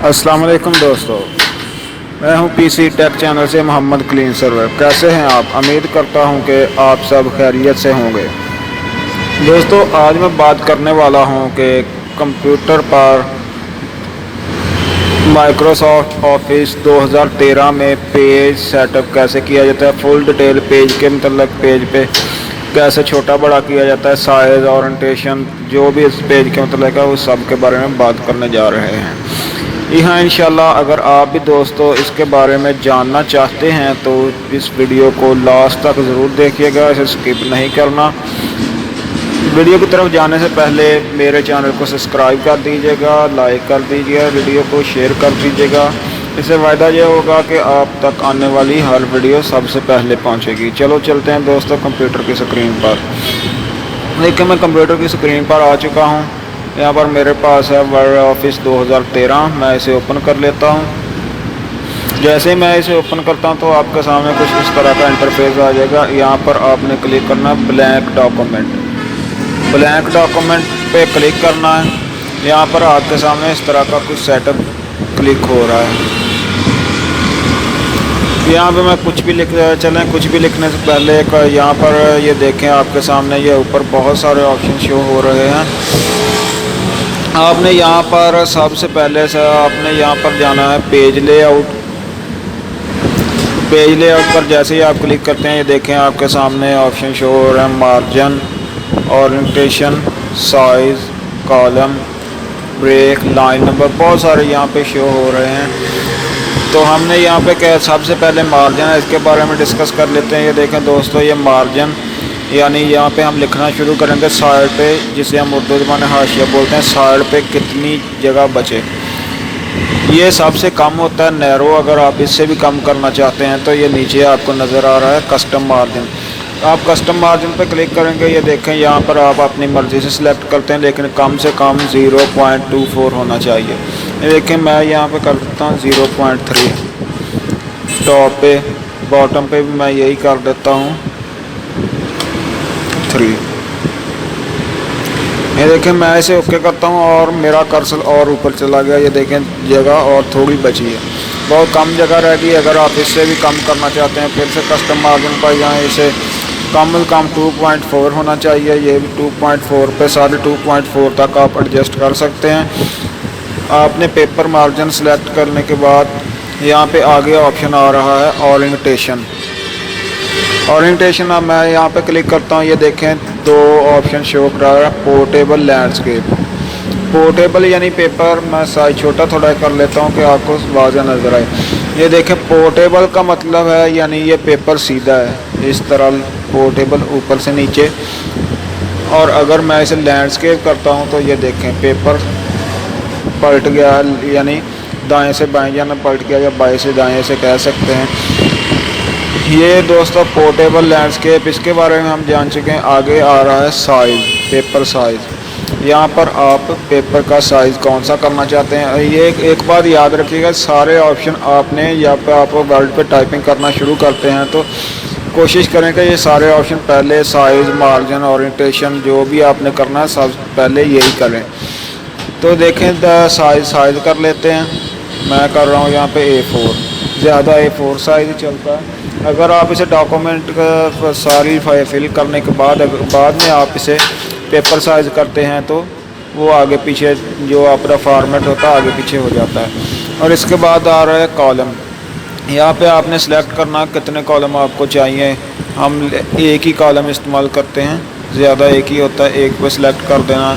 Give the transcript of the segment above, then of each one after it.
अस्सलाम वालेकुम दोस्तों, मैं हूं पीसी टेक चैनल से मोहम्मद क्लीन सर्वर। कैसे हैं आप? उम्मीद करता हूं कि आप सब खैरियत से होंगे। दोस्तों, आज मैं बात करने वाला हूं कि कंप्यूटर पर माइक्रोसॉफ्ट ऑफिस 2013 में पेज सेटअप कैसे किया जाता है, फुल डिटेल पेज के मतलब पेज पे कैसे छोटा बड़ा किया जाता है, साइज़ ओरिएंटेशन जो भी इस पेज के मतलब है, उस सब के बारे में बात करने जा रहे हैं। जी हाँ, इंशाल्लाह अगर आप भी दोस्तों इसके बारे में जानना चाहते हैं तो इस वीडियो को लास्ट तक ज़रूर देखिएगा, इसे स्किप नहीं करना। वीडियो की तरफ जाने से पहले मेरे चैनल को सब्सक्राइब कर दीजिएगा, लाइक कर दीजिएगा, वीडियो को शेयर कर दीजिएगा। इससे फ़ायदा यह होगा कि आप तक आने वाली हर वीडियो सबसे पहले पहुंचेगी। चलो चलते हैं दोस्तों कंप्यूटर की स्क्रीन पर। देखिए, मैं कंप्यूटर की स्क्रीन पर आ चुका हूं। यहाँ पर मेरे पास है वर्ड ऑफिस 2013। मैं इसे ओपन कर लेता हूँ। जैसे ही मैं इसे ओपन करता हूँ तो आपके सामने कुछ इस तरह का इंटरफेस आ जाएगा। यहाँ पर आपने क्लिक करना है ब्लैंक डॉक्यूमेंट। ब्लैंक डॉक्यूमेंट पे क्लिक करना है। यहाँ पर आपके सामने इस तरह का कुछ सेटअप क्लिक हो रहा है। यहाँ पे मैं कुछ भी लिखने से पहले यहाँ पर ये देखें, आपके सामने ये ऊपर बहुत सारे ऑप्शन शो हो रहे हैं। आपने यहाँ पर सबसे पहले से आपने यहाँ पर जाना है पेज लेआउट। पेज लेआउट पर जैसे ही आप क्लिक करते हैं, ये देखें आपके सामने ऑप्शन शो हो रहे हैं, margin, orientation, size, column, break, line number, बहुत सारे यहाँ पे शो हो रहे हैं। तो हमने यहाँ पे क्या सबसे पहले मार्जिन है, इसके बारे में डिस्कस कर लेते हैं। ये देखें दोस्तों, ये मार्जिन यानी यहाँ पे हम लिखना शुरू करेंगे साइड पे, जिसे हम उर्दू ज़बान में हाशिया बोलते हैं। साइड पे कितनी जगह बचे, ये सबसे कम होता है नैरो। अगर आप इससे भी कम करना चाहते हैं तो ये नीचे आपको नज़र आ रहा है कस्टम मार्जिन। आप कस्टम मार्जिन पे क्लिक करेंगे, ये देखें यहाँ पर आप अपनी मर्ज़ी से सिलेक्ट करते हैं, लेकिन कम से कम 0.24 होना चाहिए। ये देखें मैं यहाँ पे कर देता हूँ 0.3। टॉप पे बॉटम पे भी मैं यही कर देता हूँ 3। ये देखें मैं इसे ओके करता हूँ और मेरा कर्सर और ऊपर चला गया। ये देखें जगह और थोड़ी बची है, बहुत कम जगह रह गई। अगर आप इससे भी कम करना चाहते हैं, फिर से कस्टम मार्जिन पर यहाँ इसे कम से कम 2.4 होना चाहिए। ये भी 2.4 पे 2.4 तक आप एडजस्ट कर सकते हैं। आपने पेपर मार्जिन सेलेक्ट करने के बाद यहाँ पे आगे ऑप्शन आ रहा है ओरिएंटेशन। ओरिएंटेशन अब मैं यहाँ पे क्लिक करता हूँ, ये देखें दो ऑप्शन शो कर रहा है, पोर्टेबल, लैंडस्केप। पोर्टेबल यानी पेपर, मैं साइज छोटा थोड़ा कर लेता हूँ कि आपको वाज़ेह नज़र आए। ये देखें पोर्टेबल का मतलब है यानी ये पेपर सीधा है, इस तरह पोर्टेबल ऊपर से नीचे। और अगर मैं इसे लैंडस्केप करता हूँ तो ये देखें पेपर पलट गया, यानी दाएं से बाएं जाना पलट गया, या बाएं से दाएं से कह सकते हैं। ये दोस्तों पोर्टेबल लैंडस्केप, इसके बारे में हम जान चुके हैं। आगे आ रहा है साइज़, पेपर साइज़। यहाँ पर आप पेपर का साइज़ कौन सा करना चाहते हैं। ये एक बात याद रखिएगा, सारे ऑप्शन आपने यहाँ पर आप वर्ड पे टाइपिंग करना शुरू करते हैं तो कोशिश करें कि ये सारे ऑप्शन पहले साइज़, मार्जिन, ओरिएंटेशन जो भी आपने करना है सब पहले यही करें। तो देखें साइज़ कर लेते हैं। मैं कर रहा हूँ यहाँ पे A4, ज़्यादा A4 साइज़ चलता है। अगर आप इसे डॉक्यूमेंट का सारी फिल करने के बाद में आप इसे पेपर साइज़ करते हैं तो वो आगे पीछे जो आपका फॉर्मेट होता है आगे पीछे हो जाता है। और इसके बाद आ रहा है कॉलम। यहाँ पे आपने सेलेक्ट करना कितने कॉलम आपको चाहिए। हम एक ही कॉलम इस्तेमाल करते हैं, ज़्यादा एक ही होता है, एक पे सिलेक्ट कर देना।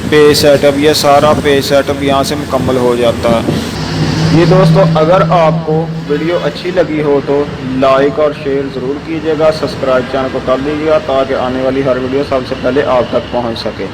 पेज सेटअप, ये सारा पेज सेटअप यहाँ से मुकम्मल हो जाता है। ये दोस्तों अगर आपको वीडियो अच्छी लगी हो तो लाइक और शेयर ज़रूर कीजिएगा, सब्सक्राइब चैनल को कर लीजिएगा ताकि आने वाली हर वीडियो सबसे पहले आप तक पहुँच सके।